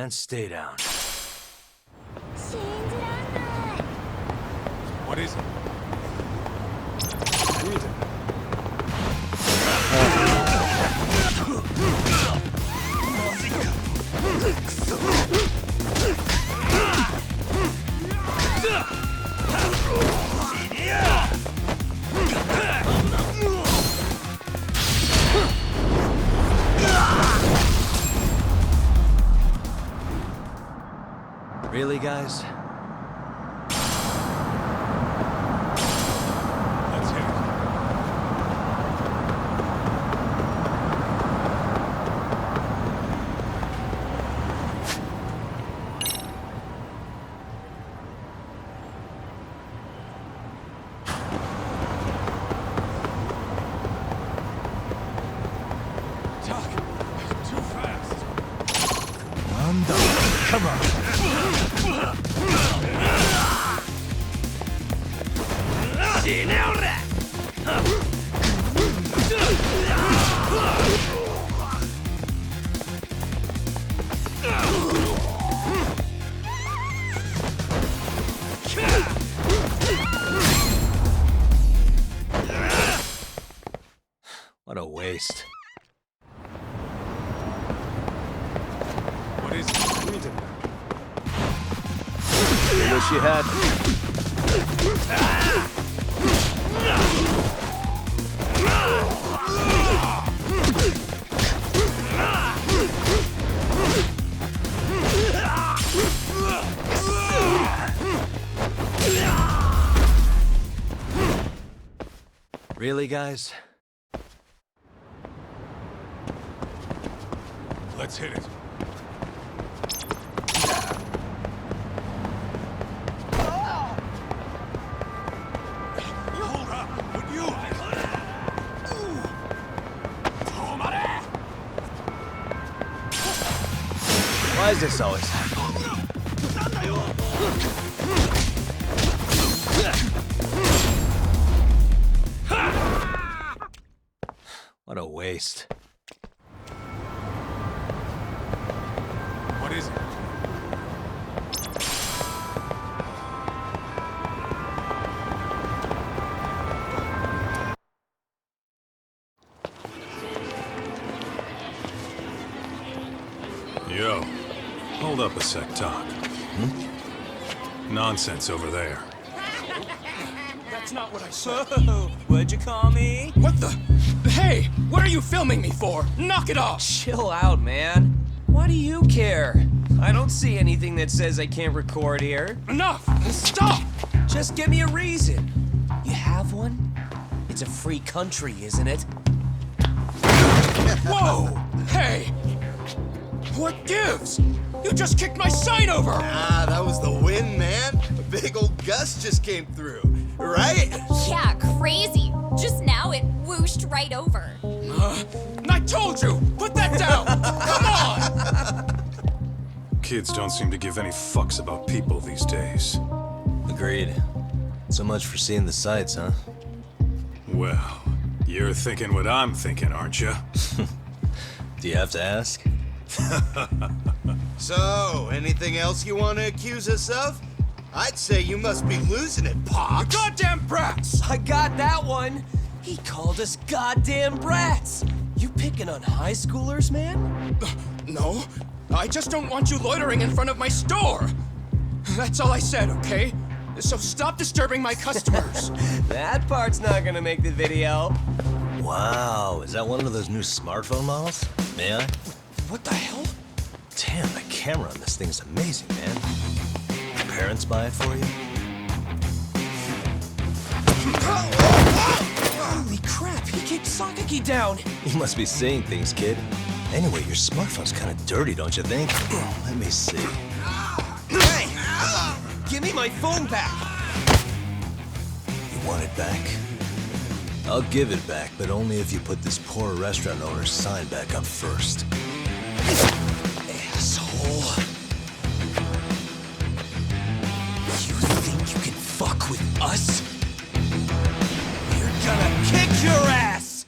and stay down. What is it? Who is it? Really, guys? Let's hit it. Doc, too fast. Come on. What a waste. What is it? Who is it? I wish you had. Really, guys? Let's hit it. Hold up! Would you? Why is this always happening? What a waste. What is it? Yo, hold up a sec, Doc. Nonsense over there. That's not what I said. Whoa, what'd you call me? What the? Hey, what are you filming me for? Knock it off! Chill out, man. Why do you care? I don't see anything that says I can't record here. Enough! Stop! Just give me a reason. You have one? It's a free country, isn't it? Whoa! Hey! What gives? You just kicked my sign over! Ah, that was the wind, man. A big old gust just came through, right? Yeah, crazy. Just now it whooshed right over. I told you! Put that down! Come on! Kids don't seem to give any fucks about people these days. Agreed. So much for seeing the sights, huh? Well, you're thinking what I'm thinking, aren't you? Do you have to ask? So, anything else you want to accuse us of? I'd say you must be losing it, Pops. You goddamn brats! I got that one. He called us goddamn brats. You picking on high schoolers, man? No, I just don't want you loitering in front of my store. That's all I said, okay? So stop disturbing my customers. That part's not gonna make the video. Wow, is that one of those new smartphone models? May I? What the hell? Damn, the camera on this thing's amazing, man. Your parents buy it for you? Holy crap, he kicked Sakaki down. You must be seeing things, kid. Anyway, your smartphone's kind of dirty, don't you think? Let me see. Hey! Give me my phone back! You want it back? I'll give it back, but only if you put this poor restaurant owner's sign back up first. Asshole. You think you can fuck with us? We're gonna kick your ass!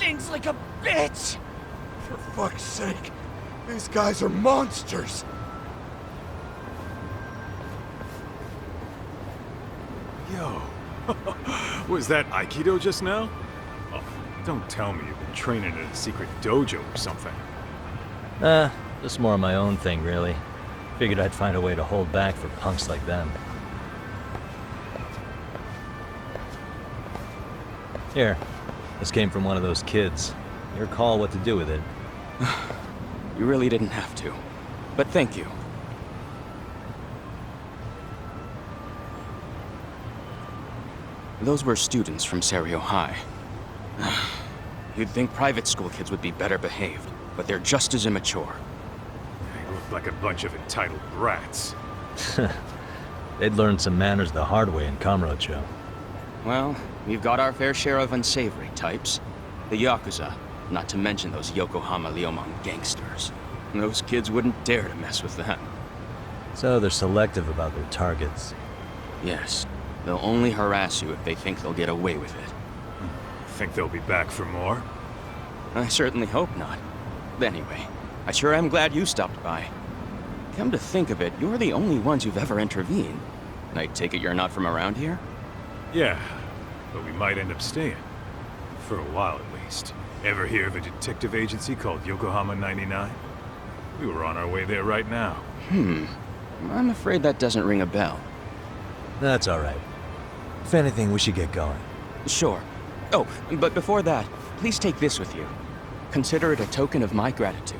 stings like a bitch! For fuck's sake, these guys are monsters! Yo, was that Aikido just now? Oh, don't tell me you've been training in a secret dojo or something. Just more of my own thing, really. Figured I'd find a way to hold back for punks like them. Here, this came from one of those kids. Your call what to do with it. You really didn't have to. But thank you. Those were students from Serio High. You'd think private school kids would be better behaved, but they're just as immature. They look like a bunch of entitled brats. They'd learned some manners the hard way in Kamurocho. Well, we've got our fair share of unsavory types. The Yakuza, not to mention those Yokohama Liomon gangsters. Those kids wouldn't dare to mess with them. So they're selective about their targets. Yes, they'll only harass you if they think they'll get away with it. Think they'll be back for more? I certainly hope not. Anyway, I sure am glad you stopped by. Come to think of it, you're the only ones who've ever intervened. I take it you're not from around here? Yeah, but we might end up staying. For a while at least. Ever hear of a detective agency called Yokohama 99? We were on our way there right now. I'm afraid that doesn't ring a bell. That's alright. If anything, we should get going. Sure. Oh, but before that, please take this with you. Consider it a token of my gratitude.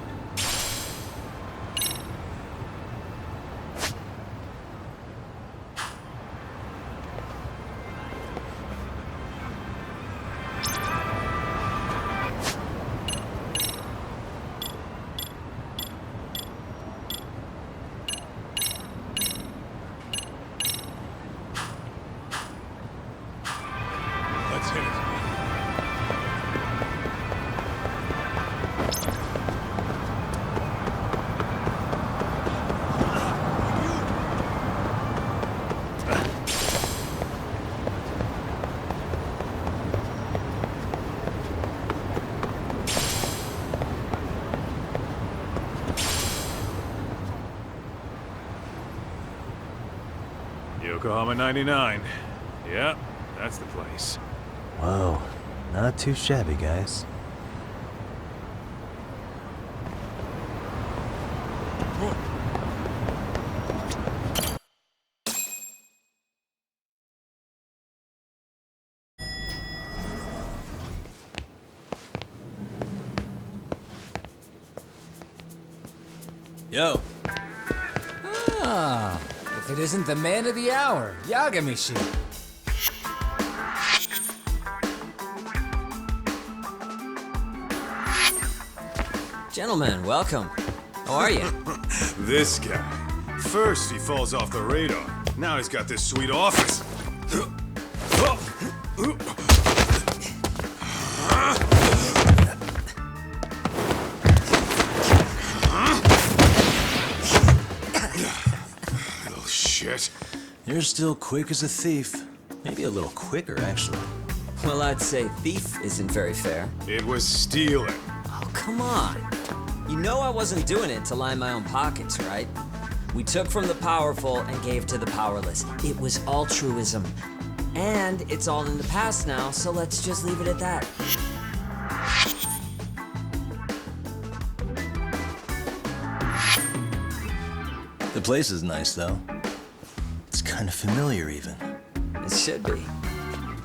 Let's hit it. Yokohama 99. Yep, that's the place. Whoa, not too shabby, guys. Yo. Ah, if it isn't the man of the hour, Yagamishi. Gentlemen, welcome. How are you? This guy. First he falls off the radar. Now he's got this sweet office. Little shit. You're still quick as a thief. Maybe a little quicker, actually. Well, I'd say thief isn't very fair. It was stealing. Oh, come on. You know I wasn't doing it to line my own pockets, right? We took from the powerful and gave to the powerless. It was altruism. And it's all in the past now, so let's just leave it at that. The place is nice, though. It's kind of familiar, even. It should be.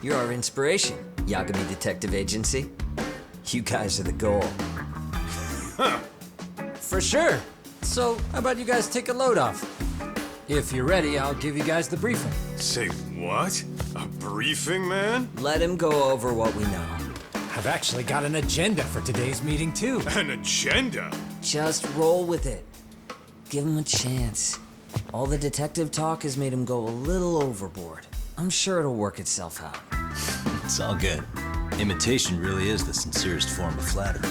You're our inspiration, Yagami Detective Agency. You guys are the goal. For sure. So, how about you guys take a load off? If you're ready, I'll give you guys the briefing. Say what? A briefing, man? Let him go over what we know. I've actually got an agenda for today's meeting, too. An agenda? Just roll with it. Give him a chance. All the detective talk has made him go a little overboard. I'm sure it'll work itself out. It's all good. Imitation really is the sincerest form of flattery.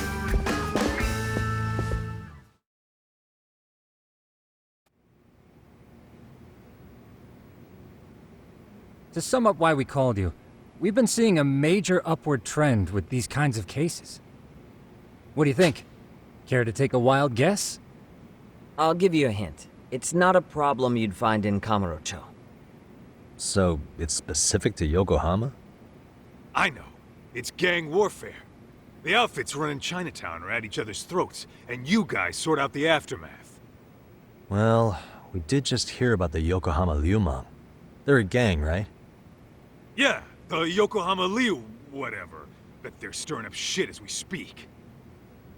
To sum up why we called you, we've been seeing a major upward trend with these kinds of cases. What do you think? Care to take a wild guess? I'll give you a hint. It's not a problem you'd find in Kamurocho. So, it's specific to Yokohama? I know. It's gang warfare. The outfits running Chinatown are at each other's throats, and you guys sort out the aftermath. Well, we did just hear about the Yokohama Liumang. They're a gang, right? Yeah, the Yokohama Liu whatever. But they're stirring up shit as we speak.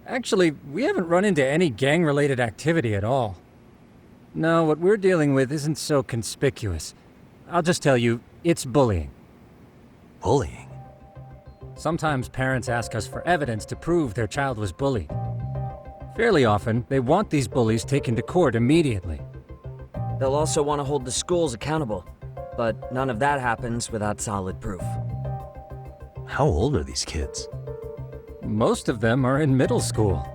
Actually, we haven't run into any gang-related activity at all. No, what we're dealing with isn't so conspicuous. I'll just tell you, it's bullying. Bullying? Sometimes parents ask us for evidence to prove their child was bullied. Fairly often, they want these bullies taken to court immediately. They'll also want to hold the schools accountable, but none of that happens without solid proof. How old are these kids? Most of them are in middle school.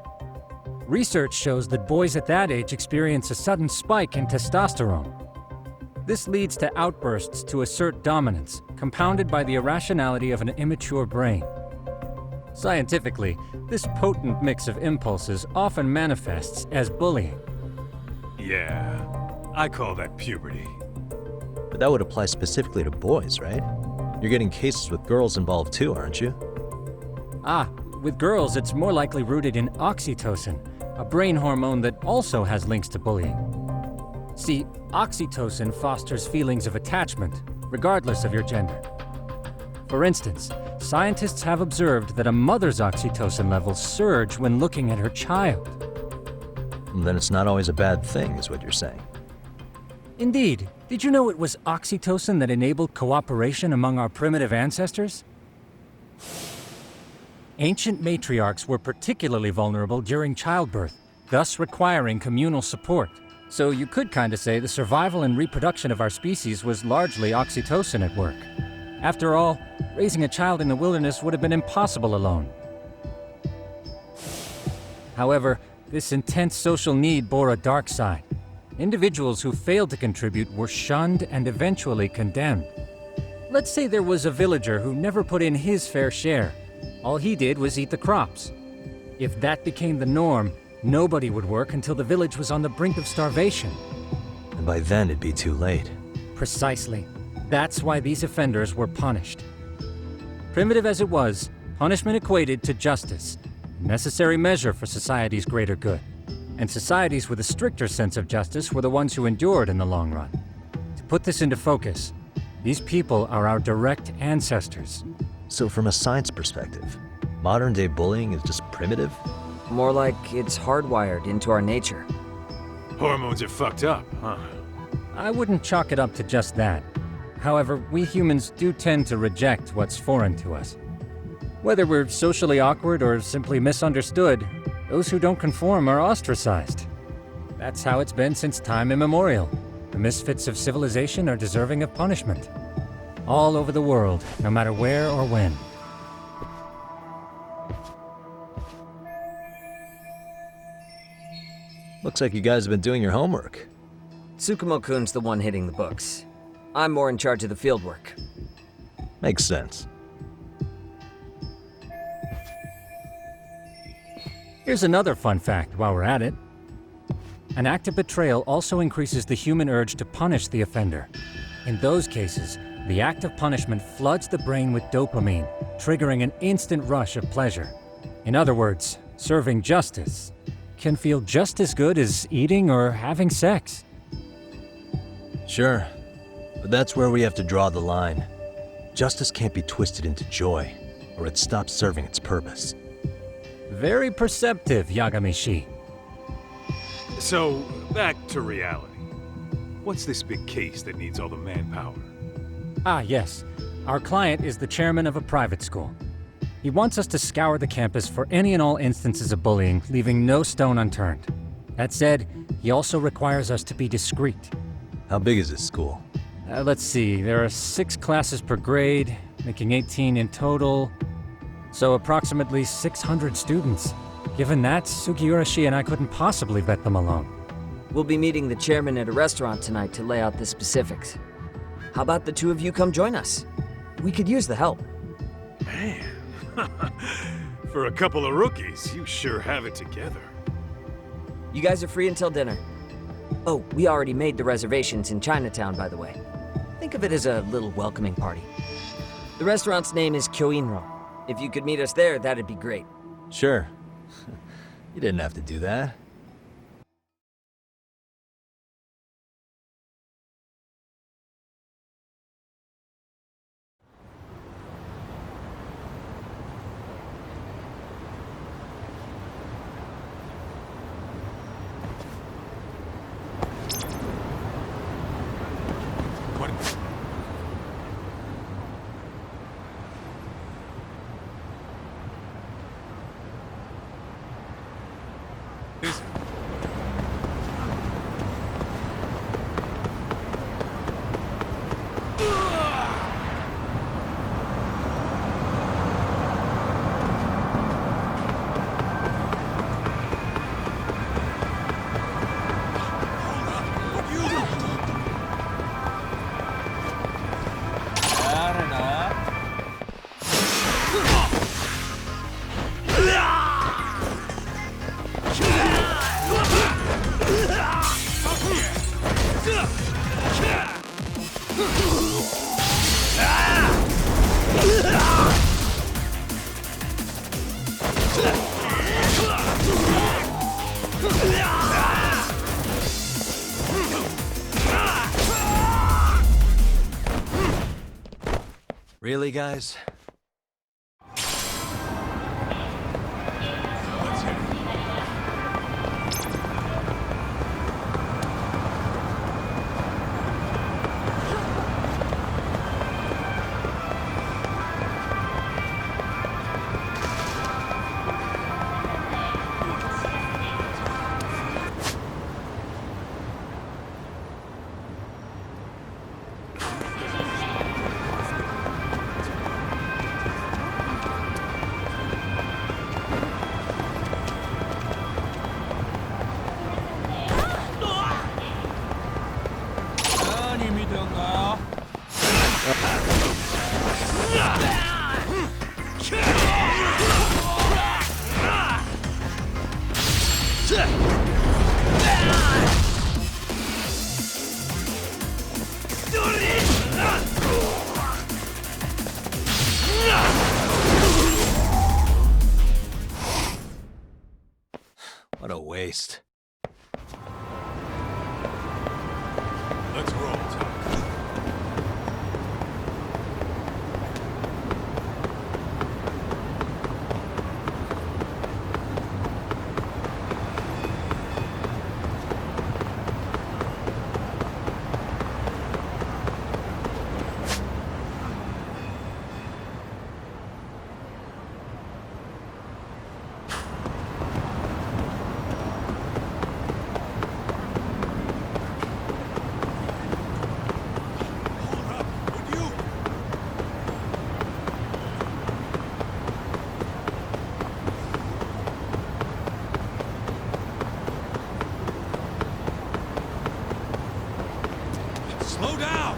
Research shows that boys at that age experience a sudden spike in testosterone. This leads to outbursts to assert dominance, compounded by the irrationality of an immature brain. Scientifically, this potent mix of impulses often manifests as bullying. Yeah, I call that puberty. But that would apply specifically to boys, right? You're getting cases with girls involved too, aren't you? With girls, it's more likely rooted in oxytocin, a brain hormone that also has links to bullying. See, oxytocin fosters feelings of attachment, regardless of your gender. For instance, scientists have observed that a mother's oxytocin levels surge when looking at her child. Then it's not always a bad thing, is what you're saying. Indeed. Did you know it was oxytocin that enabled cooperation among our primitive ancestors? Ancient matriarchs were particularly vulnerable during childbirth, thus requiring communal support. So you could kinda say the survival and reproduction of our species was largely oxytocin at work. After all, raising a child in the wilderness would have been impossible alone. However, this intense social need bore a dark side. Individuals who failed to contribute were shunned and eventually condemned. Let's say there was a villager who never put in his fair share. All he did was eat the crops. If that became the norm, nobody would work until the village was on the brink of starvation. And by then it'd be too late. Precisely. That's why these offenders were punished. Primitive as it was, punishment equated to justice, a necessary measure for society's greater good. And societies with a stricter sense of justice were the ones who endured in the long run. To put this into focus, these people are our direct ancestors. So from a science perspective, modern-day bullying is just primitive? More like it's hardwired into our nature. Hormones are fucked up, huh? I wouldn't chalk it up to just that. However, we humans do tend to reject what's foreign to us. Whether we're socially awkward or simply misunderstood, those who don't conform are ostracized. That's how it's been since time immemorial. The misfits of civilization are deserving of punishment. All over the world, no matter where or when. Looks like you guys have been doing your homework. Tsukumo-kun's the one hitting the books. I'm more in charge of the fieldwork. Makes sense. Here's another fun fact while we're at it. An act of betrayal also increases the human urge to punish the offender. In those cases, the act of punishment floods the brain with dopamine, triggering an instant rush of pleasure. In other words, serving justice can feel just as good as eating or having sex. Sure, but that's where we have to draw the line. Justice can't be twisted into joy, or it stops serving its purpose. Very perceptive, Yagami-shi. So, back to reality. What's this big case that needs all the manpower? Yes. Our client is the chairman of a private school. He wants us to scour the campus for any and all instances of bullying, leaving no stone unturned. That said, he also requires us to be discreet. How big is this school? Let's see, there are 6 classes per grade, making 18 in total. So approximately 600 students. Given that, Sugiurashi and I couldn't possibly vet them alone. We'll be meeting the chairman at a restaurant tonight to lay out the specifics. How about the two of you come join us? We could use the help. Man, For a couple of rookies, you sure have it together. You guys are free until dinner. Oh, we already made the reservations in Chinatown, by the way. Think of it as a little welcoming party. The restaurant's name is Kyoinro. If you could meet us there, that'd be great. Sure. You didn't have to do that. Really, guys? What a waste. Let's roll, Tuck. Slow down!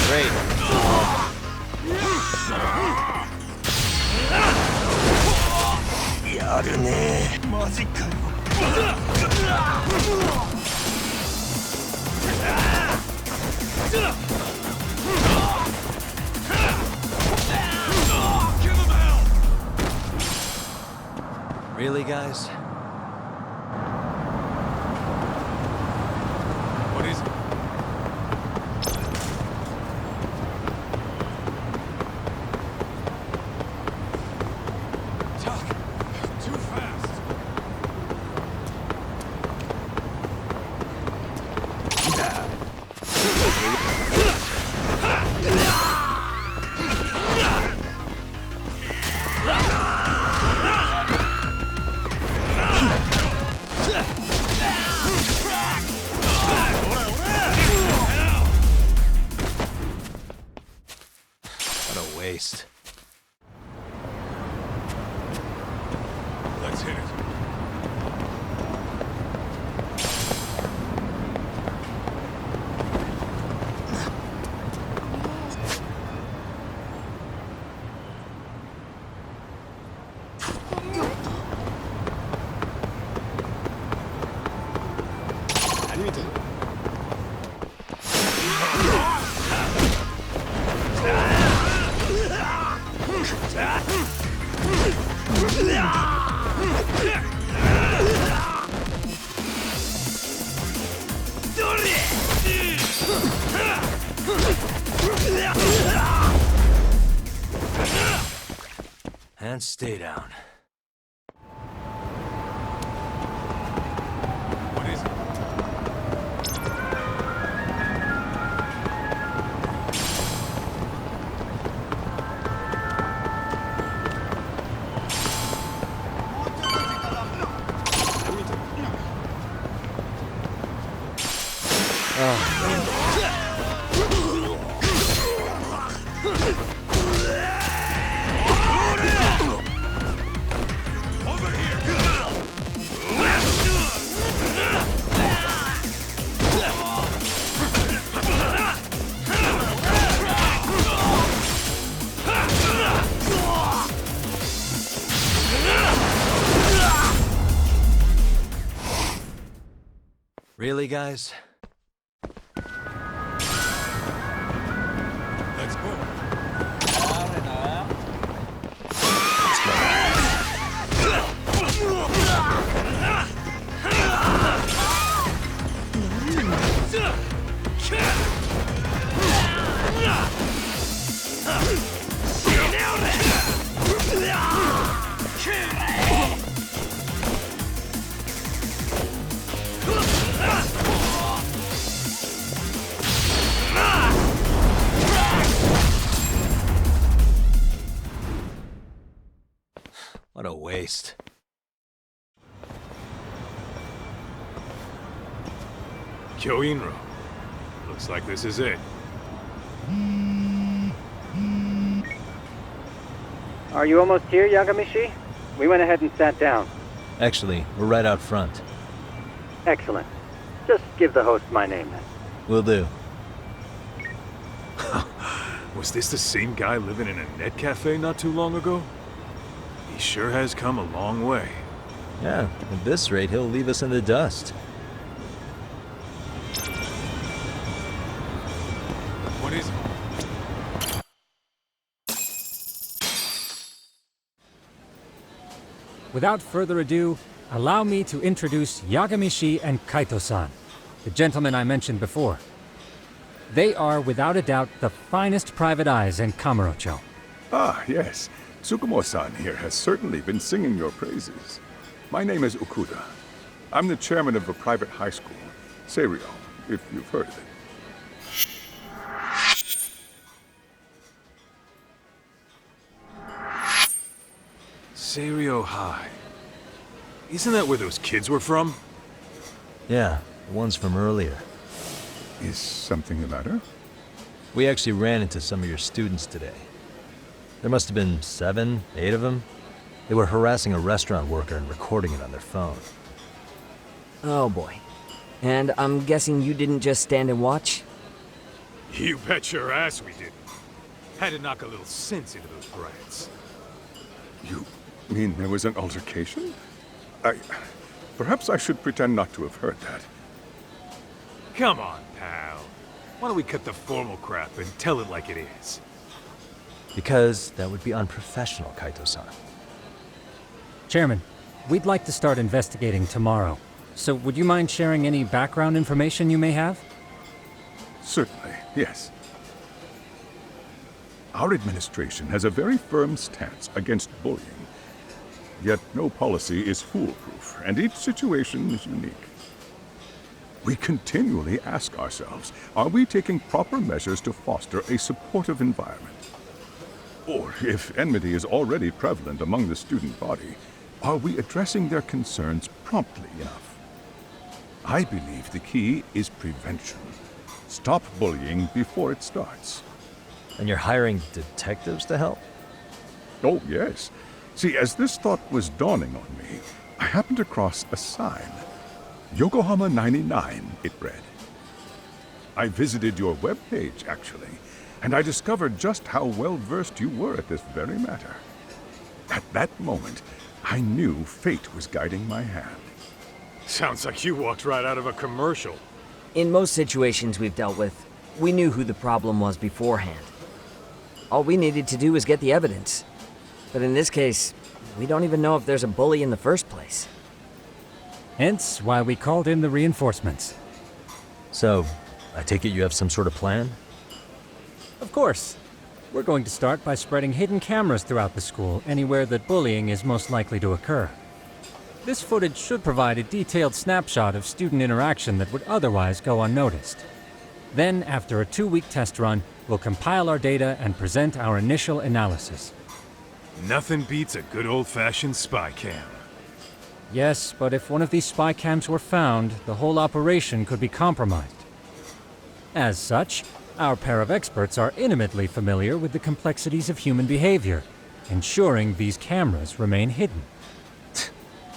Great. Really, guys? What is it? Tuck! Too fast! And stay down. What is it? Really, guys? Let's go. What a waste. Kyoinro. Looks like this is it. Are you almost here, Yagamishi? We went ahead and sat down. Actually, we're right out front. Excellent. Just give the host my name then. Will do. Was this the same guy living in a net cafe not too long ago? He sure has come a long way. Yeah, at this rate, he'll leave us in the dust. What is it? Without further ado, allow me to introduce Yagamishi and Kaito-san, the gentlemen I mentioned before. They are, without a doubt, the finest private eyes in Kamurocho. Ah, yes. Tsukumo-san here has certainly been singing your praises. My name is Okuda. I'm the chairman of a private high school, Seiryo, if you've heard of it. Seiryo High. Isn't that where those kids were from? Yeah, the ones from earlier. Is something the matter? We actually ran into some of your students today. There must have been 7, 8 of them. They were harassing a restaurant worker and recording it on their phone. Oh boy. And I'm guessing you didn't just stand and watch? You bet your ass we didn't. Had to knock a little sense into those brats. You mean there was an altercation? Perhaps I should pretend not to have heard that. Come on, pal. Why don't we cut the formal crap and tell it like it is? Because that would be unprofessional, Kaito-san. Chairman, we'd like to start investigating tomorrow. So would you mind sharing any background information you may have? Certainly, yes. Our administration has a very firm stance against bullying. Yet no policy is foolproof, and each situation is unique. We continually ask ourselves, are we taking proper measures to foster a supportive environment? Or, if enmity is already prevalent among the student body, are we addressing their concerns promptly enough? I believe the key is prevention. Stop bullying before it starts. And you're hiring detectives to help? Oh, yes. See, as this thought was dawning on me, I happened across a sign. Yokohama 99, it read. I visited your webpage, actually, and I discovered just how well-versed you were at this very matter. At that moment, I knew fate was guiding my hand. Sounds like you walked right out of a commercial. In most situations we've dealt with, we knew who the problem was beforehand. All we needed to do was get the evidence. But in this case, we don't even know if there's a bully in the first place. Hence why we called in the reinforcements. So, I take it you have some sort of plan? Of course. We're going to start by spreading hidden cameras throughout the school, anywhere that bullying is most likely to occur. This footage should provide a detailed snapshot of student interaction that would otherwise go unnoticed. Then, after a 2-week test run, we'll compile our data and present our initial analysis. Nothing beats a good old-fashioned spy cam. Yes, but if one of these spy cams were found, the whole operation could be compromised. As such, our pair of experts are intimately familiar with the complexities of human behavior, ensuring these cameras remain hidden.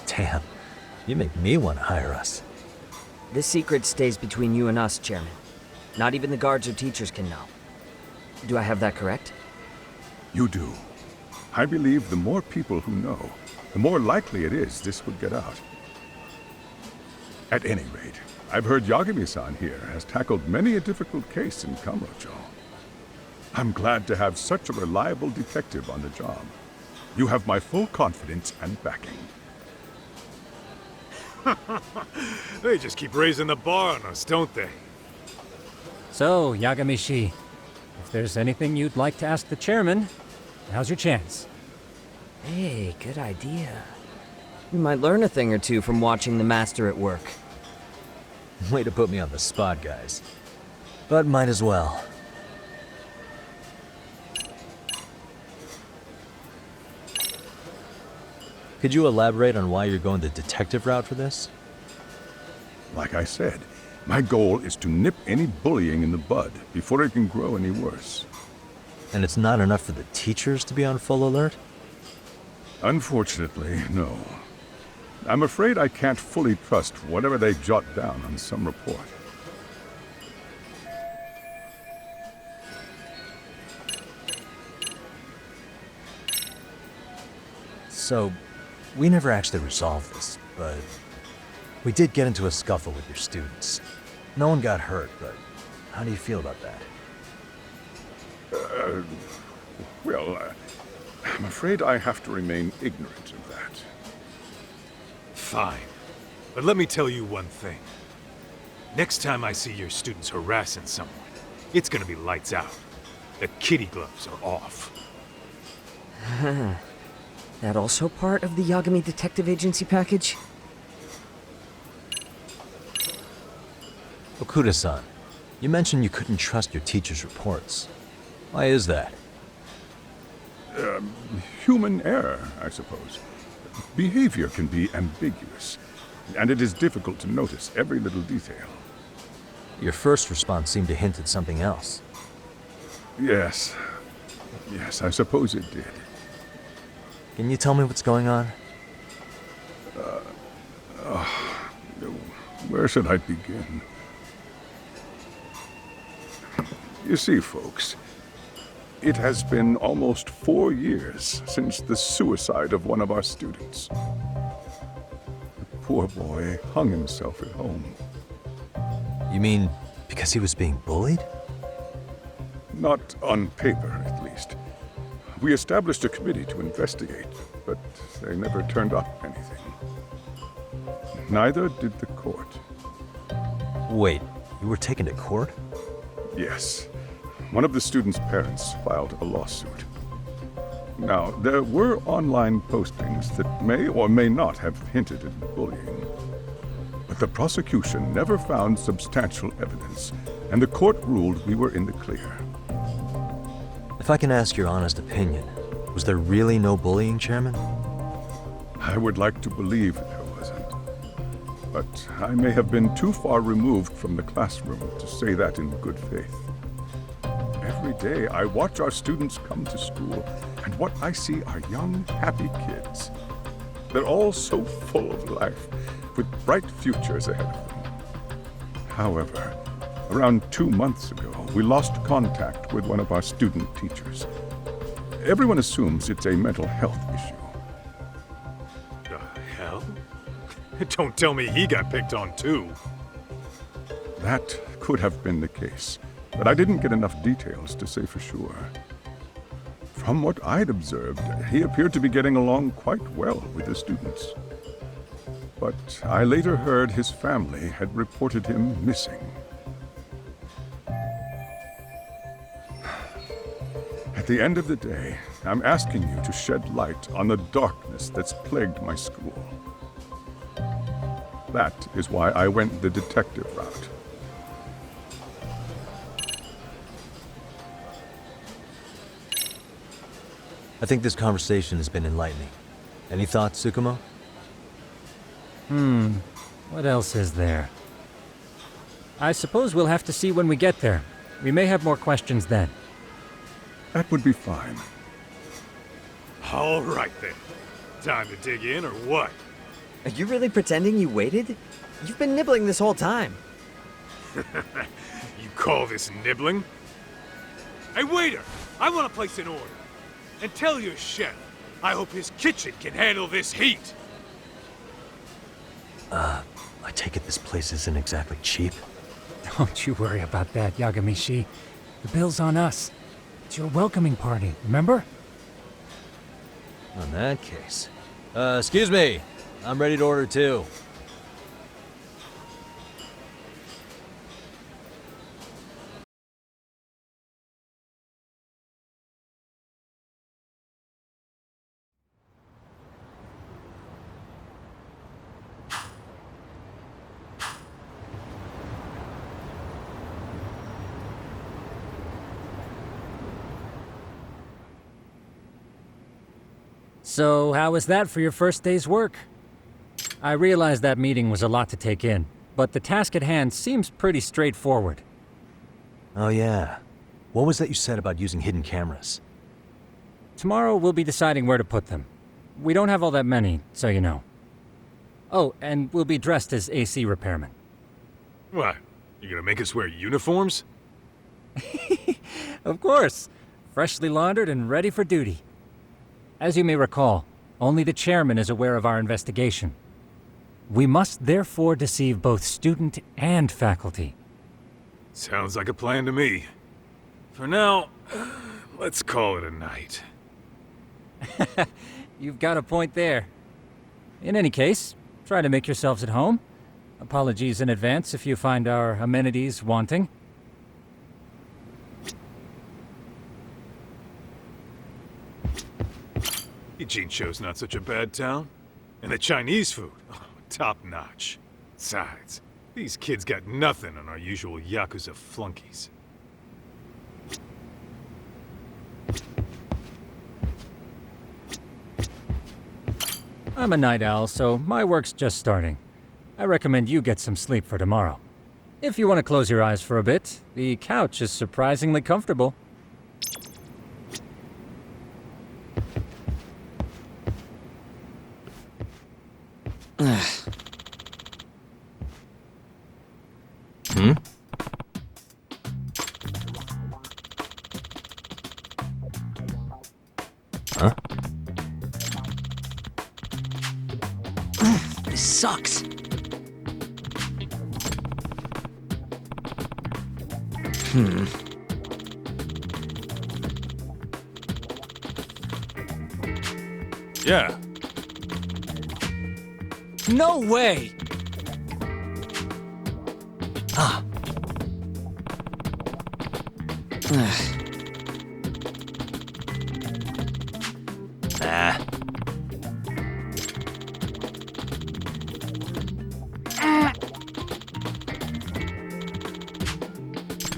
Damn, you make me want to hire us. This secret stays between you and us, Chairman. Not even the guards or teachers can know. Do I have that correct? You do. I believe the more people who know, the more likely it is this would get out. At any rate, I've heard Yagami-san here has tackled many a difficult case in Kamurocho. I'm glad to have such a reliable detective on the job. You have my full confidence and backing. They just keep raising the bar on us, don't they? So, Yagami-shi, if there's anything you'd like to ask the chairman, now's your chance. Hey, good idea. We might learn a thing or two from watching the master at work. Way to put me on the spot, guys. But might as well. Could you elaborate on why you're going the detective route for this? Like I said, my goal is to nip any bullying in the bud before it can grow any worse. And it's not enough for the teachers to be on full alert? Unfortunately, no. I'm afraid I can't fully trust whatever they jot down on some report. So, we never actually resolved this, but we did get into a scuffle with your students. No one got hurt, but how do you feel about that? I'm afraid I have to remain ignorant of that. Fine. But let me tell you one thing. Next time I see your students harassing someone, it's gonna be lights out. The kitty gloves are off. That also part of the Yagami Detective Agency package? Okuda-san, you mentioned you couldn't trust your teacher's reports. Why is that? Human error, I suppose. Behavior can be ambiguous, and it is difficult to notice every little detail. Your first response seemed to hint at something else. Yes, I suppose it did. Can you tell me what's going on? Where should I begin? You see, folks, it has been almost 4 years since the suicide of one of our students. The poor boy hung himself at home. You mean because he was being bullied? Not on paper, at least. We established a committee to investigate, but they never turned up anything. Neither did the court. Wait, you were taken to court? Yes. One of the students' parents filed a lawsuit. Now, there were online postings that may or may not have hinted at bullying. But the prosecution never found substantial evidence, and the court ruled we were in the clear. If I can ask your honest opinion, was there really no bullying, Chairman? I would like to believe there wasn't. But I may have been too far removed from the classroom to say that in good faith. Every day I watch our students come to school, and what I see are young, happy kids. They're all so full of life, with bright futures ahead of them. However, around 2 months ago, we lost contact with one of our student teachers. Everyone assumes it's a mental health issue. The hell? Don't tell me he got picked on too. That could have been the case, but I didn't get enough details to say for sure. From what I'd observed, he appeared to be getting along quite well with the students. But I later heard his family had reported him missing. At the end of the day, I'm asking you to shed light on the darkness that's plagued my school. That is why I went the detective route. I think this conversation has been enlightening. Any thoughts, Tsukumo? What else is there? I suppose we'll have to see when we get there. We may have more questions then. That would be fine. All right then. Time to dig in, or what? Are you really pretending you waited? You've been nibbling this whole time. You call this nibbling? Hey, waiter! I want to place an order. And tell your chef, I hope his kitchen can handle this heat. I take it this place isn't exactly cheap? Don't you worry about that, Yagamishi. The bill's on us. It's your welcoming party, remember? In that case. Excuse me. I'm ready to order too. So, how was that for your first day's work? I realize that meeting was a lot to take in, but the task at hand seems pretty straightforward. Oh yeah. What was that you said about using hidden cameras? Tomorrow we'll be deciding where to put them. We don't have all that many, so you know. Oh, and we'll be dressed as AC repairmen. What? You gonna make us wear uniforms? Of course. Freshly laundered and ready for duty. As you may recall, only the chairman is aware of our investigation. We must therefore deceive both student and faculty. Sounds like a plan to me. For now, let's call it a night. You've got a point there. In any case, try to make yourselves at home. Apologies in advance if you find our amenities wanting. Ijincho's not such a bad town. And the Chinese food, top notch. Besides, these kids got nothing on our usual Yakuza flunkies. I'm a night owl, so my work's just starting. I recommend you get some sleep for tomorrow. If you want to close your eyes for a bit, the couch is surprisingly comfortable. Huh? This sucks. Yeah. No way! Ah. Nah.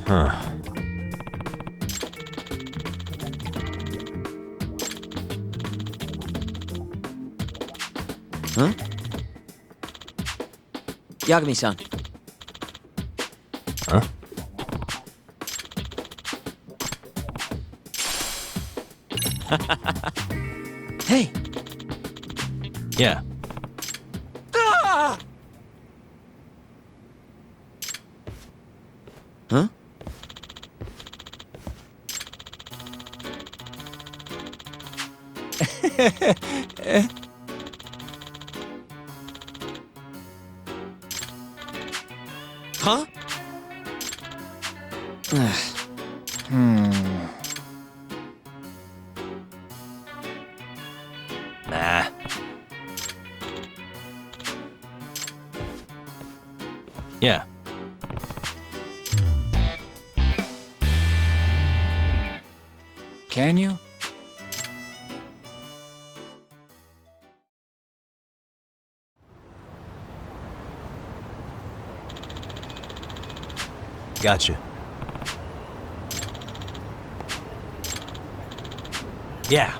Huh. Huh? Yagami-san. Huh? Hey! Yeah. Ah! Huh? Huh? Nah. Yeah. Can you? Gotcha. Yeah.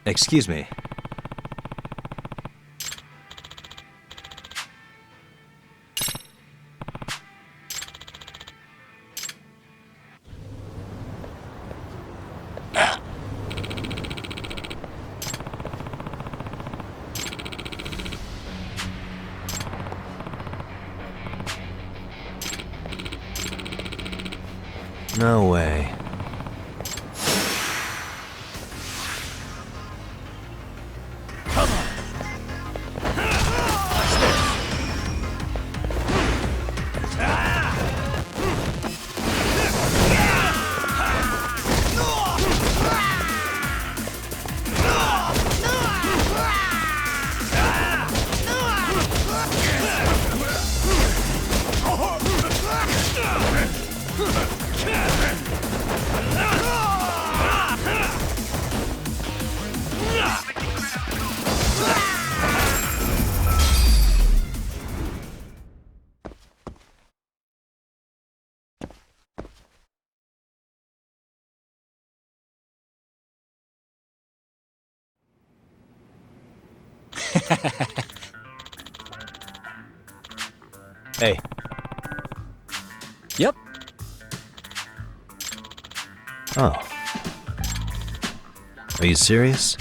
Excuse me. No way. Hey. Yep. Oh. Are you serious?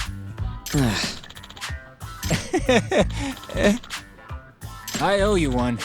I owe you one.